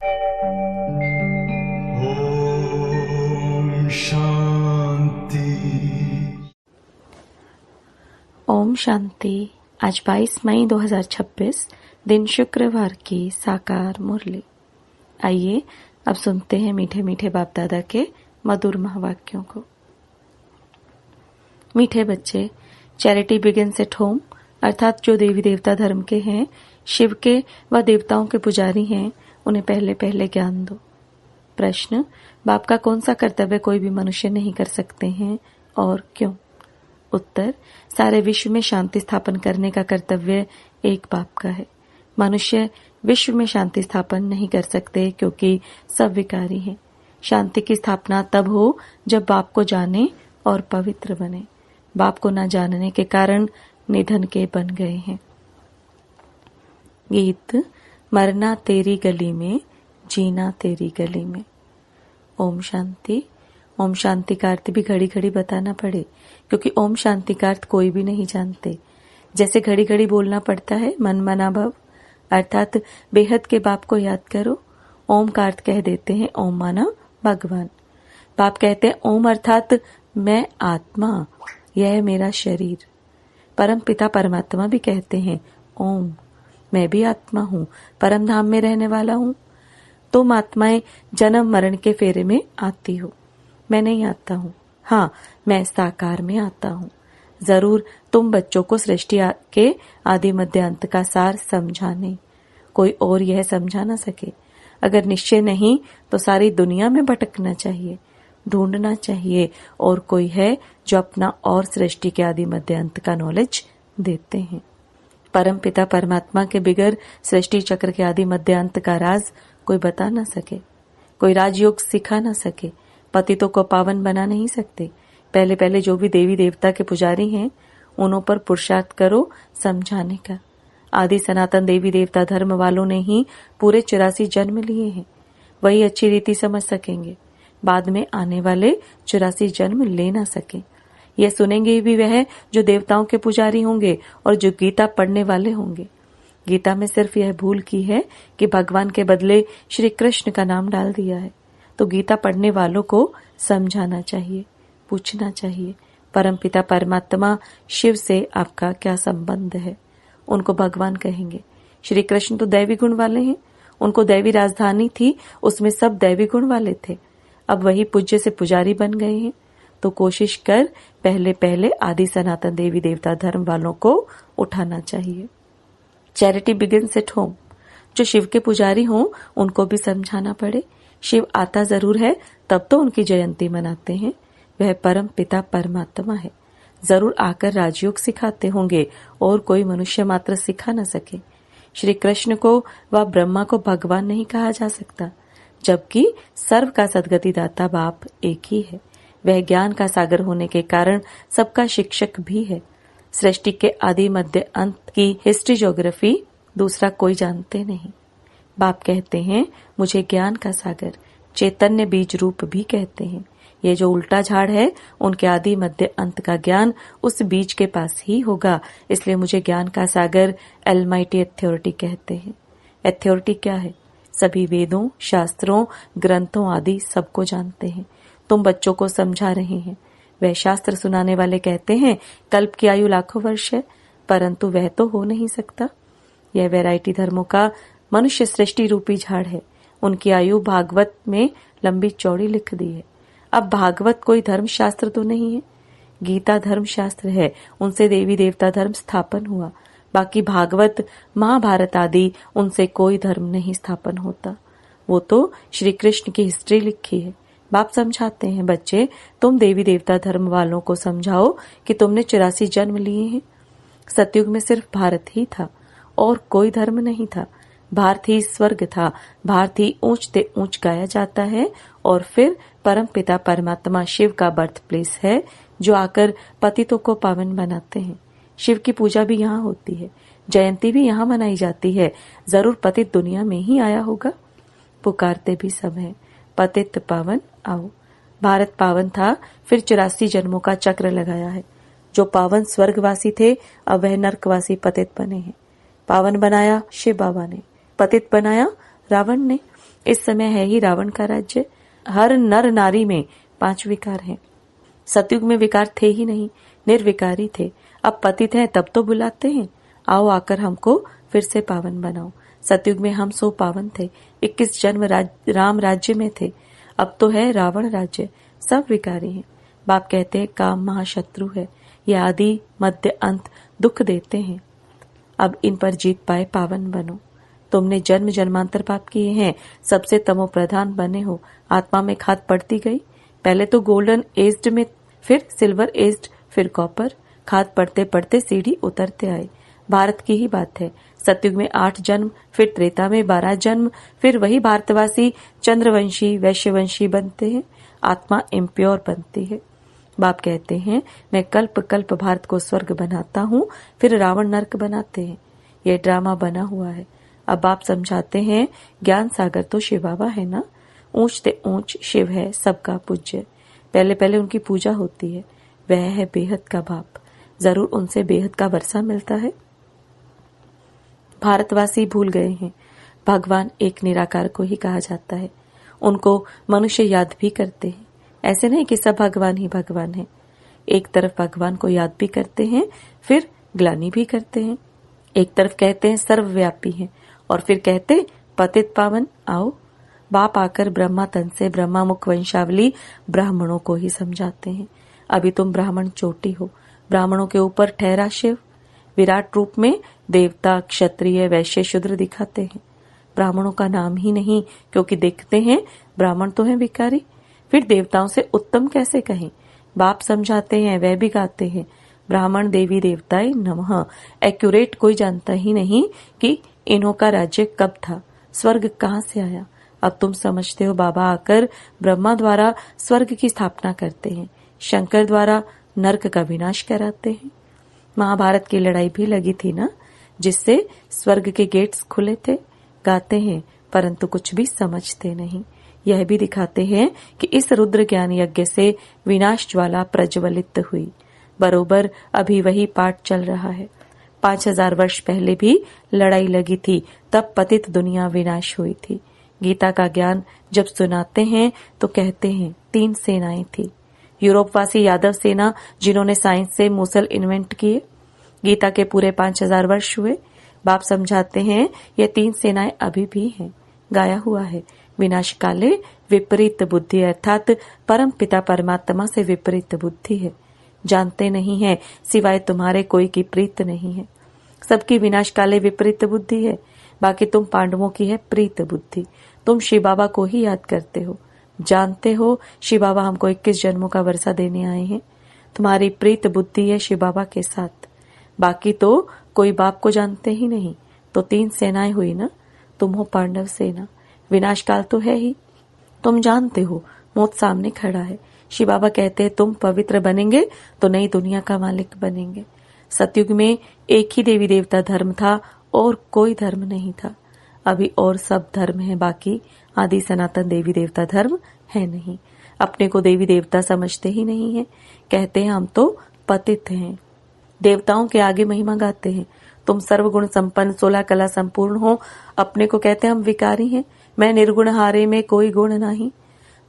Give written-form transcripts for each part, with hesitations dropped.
ओम शांति। ओम शांति। आज 22 मई 2026 दिन शुक्रवार की साकार मुरली। आइए अब सुनते हैं मीठे मीठे बाप दादा के मधुर महावाक्यों को। मीठे बच्चे, चैरिटी बिगिन्स एट होम अर्थात जो देवी देवता धर्म के हैं, शिव के व देवताओं के पुजारी हैं, उन्हें पहले पहले ज्ञान दो। प्रश्न, बाप का कौन सा कर्तव्य कोई भी मनुष्य नहीं कर सकते हैं और क्यों? उत्तर, सारे विश्व में शांति स्थापन करने का कर्तव्य एक बाप का है। मनुष्य विश्व में शांति स्थापन नहीं कर सकते क्योंकि सब विकारी हैं। शांति की स्थापना तब हो जब बाप को जाने और पवित्र बने। बाप को न जानने के कारण निधन के बन गए हैं। गीत, मरना तेरी गली में, जीना तेरी गली में। ओम शांति। ओम शांति का अर्थ भी घड़ी घड़ी बताना पड़े, क्योंकि ओम शांति का अर्थ कोई भी नहीं जानते। जैसे घड़ी घड़ी बोलना पड़ता है मन मना भव, अर्थात बेहद के बाप को याद करो। ओम का अर्थ कह देते हैं ओम माना भगवान। बाप कहते हैं ओम अर्थात मैं आत्मा, यह है मेरा शरीर। परम पिता परमात्मा भी कहते हैं ओम, मैं भी आत्मा हूँ, परम धाम में रहने वाला हूँ। तुम आत्माएं जन्म मरण के फेरे में आती हो, मैं नहीं आता हूँ। हाँ, मैं साकार में आता हूँ। जरूर तुम बच्चों को सृष्टि के आदि मध्य अंत का सार समझाने, कोई और यह समझा न सके। अगर निश्चय नहीं तो सारी दुनिया में भटकना चाहिए, ढूंढना चाहिए और कोई है जो अपना और सृष्टि के आदि मध्य अंत का नॉलेज देते हैं। परम पिता परमात्मा के बिगर सृष्टि चक्र के आदि मध्य अंत का राज कोई बता न सके, कोई राजयोग सिखा न सके, पतितों को पावन बना नहीं सकते। पहले पहले जो भी देवी देवता के पुजारी हैं, उन्हों पर पुरुषार्थ करो समझाने का। आदि सनातन देवी देवता धर्म वालों ने ही पूरे 84 जन्म लिए हैं, वही अच्छी रीति समझ सकेंगे। बाद में आने वाले 84 जन्म ले ना सके। यह सुनेंगे भी वह जो देवताओं के पुजारी होंगे और जो गीता पढ़ने वाले होंगे। गीता में सिर्फ यह भूल की है कि भगवान के बदले श्री कृष्ण का नाम डाल दिया है। तो गीता पढ़ने वालों को समझाना चाहिए, पूछना चाहिए, परम पिता परमात्मा शिव से आपका क्या संबंध है? उनको भगवान कहेंगे। श्री कृष्ण तो दैवी गुण वाले हैं, उनको दैवी राजधानी थी, उसमें सब दैवी गुण वाले थे। अब वही पूज्य से पुजारी बन गए हैं। तो कोशिश कर पहले पहले आदि सनातन देवी देवता धर्म वालों को उठाना चाहिए। Charity begins at home. जो शिव के पुजारी हों उनको भी समझाना पड़े। शिव आता जरूर है, तब तो उनकी जयंती मनाते हैं। वह परम पिता परमात्मा है, जरूर आकर राजयोग सिखाते होंगे और कोई मनुष्य मात्र सिखा न सके। श्री कृष्ण को व ब्रह्मा को भगवान नहीं कहा जा सकता, जबकि सर्व का सदगति दाता बाप एक ही है। वह ज्ञान का सागर होने के कारण सबका शिक्षक भी है। सृष्टि के आदि मध्य अंत की हिस्ट्री ज्योग्राफी दूसरा कोई जानते नहीं। बाप कहते हैं मुझे ज्ञान का सागर, चैतन्य बीज रूप भी कहते हैं। ये जो उल्टा झाड़ है, उनके आदि मध्य अंत का ज्ञान उस बीज के पास ही होगा। इसलिए मुझे ज्ञान का सागर एलमाइटी अथॉरिटी कहते हैं। अथॉरिटी क्या है? सभी वेदों, शास्त्रों, ग्रंथों आदि सबको जानते हैं। तुम बच्चों को समझा रहे हैं। वह शास्त्र सुनाने वाले कहते हैं कल्प की आयु लाखों वर्ष है, परंतु वह तो हो नहीं सकता। यह वैरायटी धर्मों का मनुष्य सृष्टि रूपी झाड़ है। उनकी आयु भागवत में लंबी चौड़ी लिख दी है। अब भागवत कोई धर्म शास्त्र तो नहीं है, गीता धर्म शास्त्र है, उनसे देवी देवता धर्म स्थापन हुआ। बाकी भागवत, महाभारत आदि उनसे कोई धर्म नहीं स्थापन होता। वो तो श्री कृष्ण की हिस्ट्री लिखी है। बाप समझाते हैं बच्चे, तुम देवी देवता धर्म वालों को समझाओ कि तुमने 84 जन्म लिए हैं। सतयुग में सिर्फ भारत ही था और कोई धर्म नहीं था। भारत ही स्वर्ग था, भारत ही ऊंचते ऊंच गाया जाता है और फिर परम पिता परमात्मा शिव का बर्थ प्लेस है, जो आकर पतितों को पावन बनाते हैं। शिव की पूजा भी यहाँ होती है, जयंती भी यहाँ मनाई जाती है। जरूर पतित दुनिया में ही आया होगा। पुकारते भी सब हैं, पतित पावन आओ। भारत पावन था, फिर 84 जन्मों का चक्र लगाया है। जो पावन स्वर्गवासी थे, अब वह नरकवासी पतित बने हैं। पावन बनाया शिव बाबा ने, पतित बनाया रावण ने। इस समय है ही रावण का राज्य। हर नर नारी में 5 विकार हैं। सतयुग में विकार थे ही नहीं, निर्विकारी थे। अब पतित हैं तब तो बुलाते हैं, आओ आकर हमको फिर से पावन बनाओ। सतयुग में हम सो पावन थे, 21 जन्म राम राज्य में थे। अब तो है रावण राज्य, सब विकारी हैं। बाप कहते हैं काम महाशत्रु है, ये आदि मध्य अंत दुख देते हैं। अब इन पर जीत पाए पावन बनो। तुमने जन्म जन्मांतर पाप किए हैं, सबसे तमो प्रधान बने हो। आत्मा में खाद पड़ती गई, पहले तो गोल्डन एज्ड में, फिर सिल्वर एज्ड, फिर कॉपर। खाद पड़ते पड़ते सीढ़ी उतरते आए। भारत की ही बात है, सतयुग में 8 जन्म, फिर त्रेता में 12 जन्म, फिर वही भारतवासी चंद्रवंशी वैश्यवंशी बनते हैं। आत्मा इम्प्योर बनती है। बाप कहते हैं मैं कल्प कल्प भारत को स्वर्ग बनाता हूँ, फिर रावण नरक बनाते हैं। यह ड्रामा बना हुआ है। अब बाप समझाते हैं ज्ञान सागर तो शिव बाबा है ना, ऊंच ते ऊंच शिव है सबका पूज्य। पहले पहले उनकी पूजा होती है, वह है बेहद का बाप, जरूर उनसे बेहद का वर्षा मिलता है। भारतवासी भूल गए हैं, भगवान एक निराकार को ही कहा जाता है। उनको मनुष्य याद भी करते हैं, ऐसे नहीं कि सब भगवान ही भगवान है। एक तरफ भगवान को याद भी करते हैं, फिर ग्लानि भी करते हैं। एक तरफ कहते हैं सर्वव्यापी हैं, और फिर कहते पतित पावन आओ। बाप आकर ब्रह्मा तन से ब्रह्मा मुख वंशावली ब्राह्मणों को ही समझाते हैं। अभी तुम ब्राह्मण चोटी हो, ब्राह्मणों के ऊपर ठहरा शिव। विराट रूप में देवता क्षत्रिय वैश्य शूद्र दिखाते हैं। ब्राह्मणों का नाम ही नहीं, क्योंकि देखते हैं ब्राह्मण तो हैं विकारी, फिर देवताओं से उत्तम कैसे कहें। बाप समझाते हैं, वह भी गाते हैं ब्राह्मण देवी देवताएं नमः। एक्यूरेट कोई जानता ही नहीं कि इन्हों का राज्य कब था, स्वर्ग कहाँ से आया। अब तुम समझते हो बाबा आकर ब्रह्मा द्वारा स्वर्ग की स्थापना करते हैं, शंकर द्वारा नरक का विनाश कराते हैं। महाभारत की लड़ाई भी लगी थी ना, जिससे स्वर्ग के गेट्स खुले थे। गाते हैं परंतु कुछ भी समझते नहीं। यह भी दिखाते हैं कि इस रुद्र ज्ञान यज्ञ से विनाश ज्वाला प्रज्वलित हुई। बरोबर अभी वही पाठ चल रहा है। 5000 वर्ष पहले भी लड़ाई लगी थी, तब पतित दुनिया विनाश हुई थी। गीता का ज्ञान जब सुनाते हैं तो कहते हैं 3 सेनाएं थी। यूरोपवासी यादव सेना जिन्होंने साइंस से मूसल इन्वेंट किए। गीता के पूरे 5000 वर्ष हुए। बाप समझाते हैं ये 3 सेनाएं अभी भी हैं। गाया हुआ है विनाश काले विपरीत बुद्धि, अर्थात परम पिता परमात्मा से विपरीत बुद्धि है। जानते नहीं है सिवाय तुम्हारे कोई की प्रीत नहीं है। सबकी विनाश काले विपरीत बुद्धि है, बाकी तुम पांडवों की है प्रीत बुद्धि। तुम शिव बाबा को ही याद करते हो, जानते हो शिव बाबा हमको 21 जन्मों का वर्षा देने आए हैं। तुम्हारी प्रीत बुद्धि है शिव बाबा के साथ, बाकी तो कोई बाप को जानते ही नहीं। तो 3 सेनाएं हुई ना, तुम हो पांडव सेना। विनाश काल तो है ही, तुम जानते हो मौत सामने खड़ा है। शिव बाबा कहते हैं तुम पवित्र बनेंगे तो नई दुनिया का मालिक बनेंगे। सतयुग में एक ही देवी देवता धर्म था और कोई धर्म नहीं था। अभी और सब धर्म है, बाकी आदि सनातन देवी देवता धर्म है नहीं। अपने को देवी देवता समझते ही नहीं है, कहते हैं हम तो पतित हैं। देवताओं के आगे महिमा गाते हैं, तुम सर्वगुण संपन्न 16 कला संपूर्ण हो। अपने को कहते हैं हम विकारी हैं, मैं निर्गुण हारे में कोई गुण नहीं।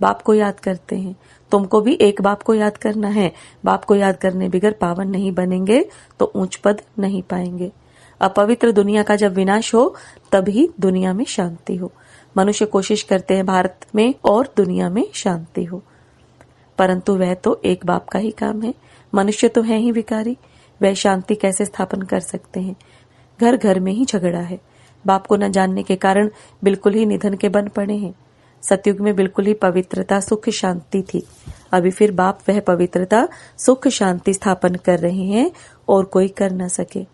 बाप को याद करते हैं, तुमको भी एक बाप को याद करना है। बाप को याद करने बिगर पावन नहीं बनेंगे तो ऊंच पद नहीं पाएंगे। अपवित्र दुनिया का जब विनाश हो तभी दुनिया में शांति हो। मनुष्य कोशिश करते हैं भारत में और दुनिया में शांति हो, परंतु वह तो एक बाप का ही काम है। मनुष्य तो है ही विकारी, वह शांति कैसे स्थापन कर सकते हैं। घर घर में ही झगड़ा है। बाप को न जानने के कारण बिल्कुल ही निधन के बन पड़े हैं। सतयुग में बिल्कुल ही पवित्रता सुख शांति थी। अभी फिर बाप वह पवित्रता सुख शांति स्थापन कर रहे हैं और कोई कर न सके।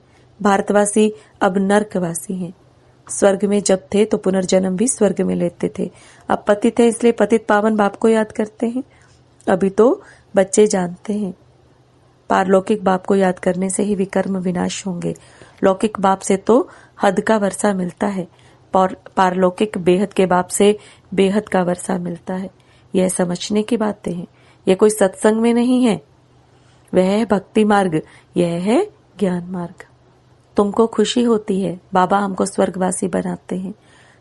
भारतवासी अब नरकवासी हैं। स्वर्ग में जब थे तो पुनर्जन्म भी स्वर्ग में लेते थे। अब पतित है इसलिए पतित पावन बाप को याद करते हैं। अभी तो बच्चे जानते हैं पारलौकिक बाप को याद करने से ही विकर्म विनाश होंगे। लौकिक बाप से तो हद का वर्षा मिलता है, पारलौकिक बेहद के बाप से बेहद का वर्षा मिलता है। यह समझने की बातें हैं, यह कोई सत्संग में नहीं है। वह है भक्ति मार्ग, यह है ज्ञान मार्ग। तुमको खुशी होती है बाबा हमको स्वर्गवासी बनाते हैं,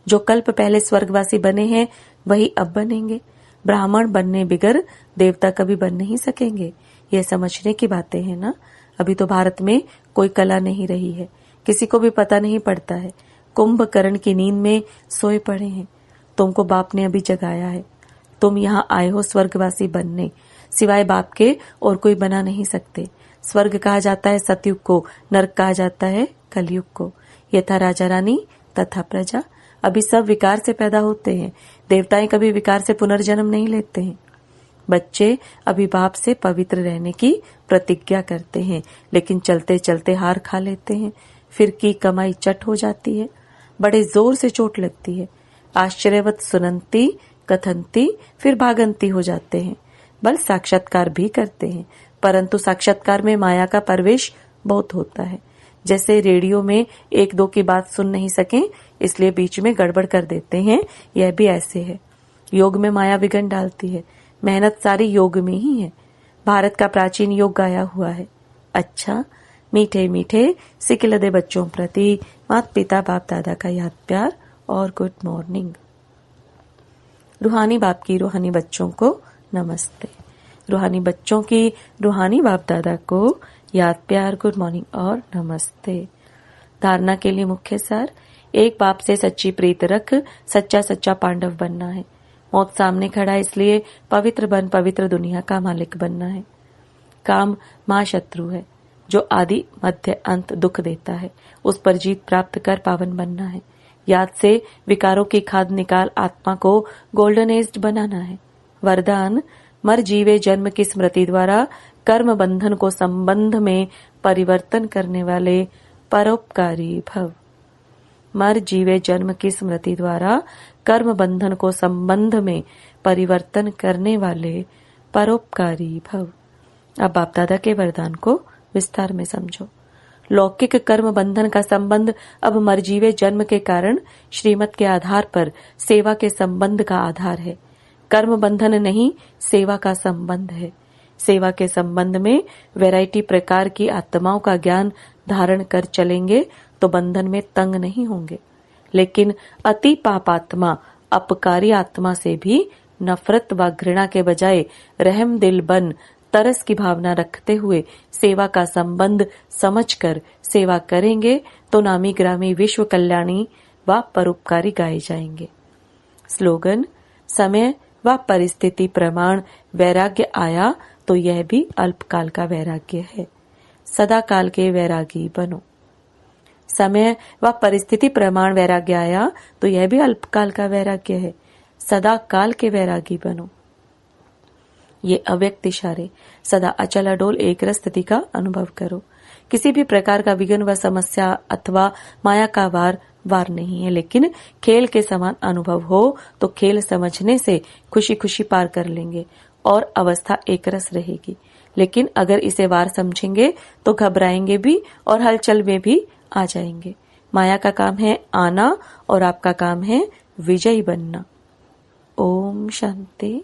जो कल्प पहले स्वर्गवासी बने हैं वही अब बनेंगे। ब्राह्मण बनने बिगर देवता कभी बन नहीं सकेंगे। यह समझने की बातें हैं ना। अभी तो भारत में कोई कला नहीं रही है, किसी को भी पता नहीं पड़ता है। कुंभकर्ण की नींद में सोए पड़े हैं। तुमको बाप ने अभी जगाया है। तुम यहाँ आए हो स्वर्गवासी बनने, सिवाय बाप के और कोई बना नहीं सकते। स्वर्ग कहा जाता है सतयुग को, नरक कहा जाता है कलयुग को। यथा राजा रानी तथा प्रजा। अभी सब विकार से पैदा होते हैं। देवताएं कभी विकार से पुनर्जन्म नहीं लेते हैं। बच्चे अभी बाप से पवित्र रहने की प्रतिज्ञा करते हैं, लेकिन चलते चलते हार खा लेते हैं। फिर की कमाई चट हो जाती है, बड़े जोर से चोट लगती है। आश्चर्यवत सुनंती कथंती, फिर भागंती हो जाते हैं। बल साक्षात्कार भी करते हैं, परंतु साक्षात्कार में माया का प्रवेश बहुत होता है। जैसे रेडियो में एक दो की बात सुन नहीं सके, इसलिए बीच में गड़बड़ कर देते हैं, यह भी ऐसे है। योग में माया विघ्न डालती है। मेहनत सारी योग में ही है। भारत का प्राचीन योग गाया हुआ है। अच्छा, मीठे मीठे सिकिलदे बच्चों प्रति माता पिता बाप दादा का याद प्यार और गुड मॉर्निंग। रूहानी बाप की रूहानी बच्चों को नमस्ते। रूहानी बच्चों की रूहानी बाप दादा को याद प्यार गुड मॉर्निंग और नमस्ते। धारणा के लिए मुख्य सार, एक बाप से सच्ची प्रीत रख, सच्चा सच्चा पांडव बनना है। मौत सामने खड़ा है, इसलिए पवित्र बन पवित्र दुनिया का मालिक बनना है। काम महाशत्रु है जो आदि मध्य अंत दुख देता है, उस पर जीत प्राप्त कर पावन बनना है। याद से विकारों की खाद निकाल आत्मा को गोल्डन एज्ड बनाना है। वरदान, मर जीवे जन्म की स्मृति द्वारा कर्म बंधन को संबंध में परिवर्तन करने वाले परोपकारी भव। मर जीवे जन्म की स्मृति द्वारा कर्म बंधन को संबंध में परिवर्तन करने वाले परोपकारी भव। अब बाप दादा के वरदान को विस्तार में समझो। लौकिक कर्म बंधन का संबंध अब मरजीवे जन्म के कारण श्रीमत के आधार पर सेवा के संबंध का आधार है। कर्म बंधन नहीं, सेवा का संबंध है। सेवा के संबंध में वैरायटी प्रकार की आत्माओं का ज्ञान धारण कर चलेंगे तो बंधन में तंग नहीं होंगे। लेकिन अति पापात्मा अपकारी आत्मा से भी नफरत व घृणा के बजाय रहम दिल बन तरस की भावना रखते हुए सेवा का संबंध समझकर सेवा करेंगे तो नामी ग्रामी विश्व कल्याणी व परोपकारी गाए जाएंगे। स्लोगन, समय व परिस्थिति प्रमाण वैराग्य आया तो यह भी अल्पकाल का वैराग्य है। सदा काल के वैरागी बनो। समय व परिस्थिति प्रमाण वैराग्य आया तो यह भी अल्पकाल का वैराग्य है। सदा काल के वैरागी बनो। ये अव्यक्त इशारे, सदा अचल अडोल एक रस स्थिति का अनुभव करो। किसी भी प्रकार का विघ्न व समस्या अथवा माया का वार नहीं है, लेकिन खेल के समान अनुभव हो तो खेल समझने से खुशी खुशी पार कर लेंगे और अवस्था एक रस रहेगी। लेकिन अगर इसे वार समझेंगे तो घबराएंगे भी और हलचल में भी आ जाएंगे। माया का काम है आना और आपका काम है विजयी बनना। ओम शांति।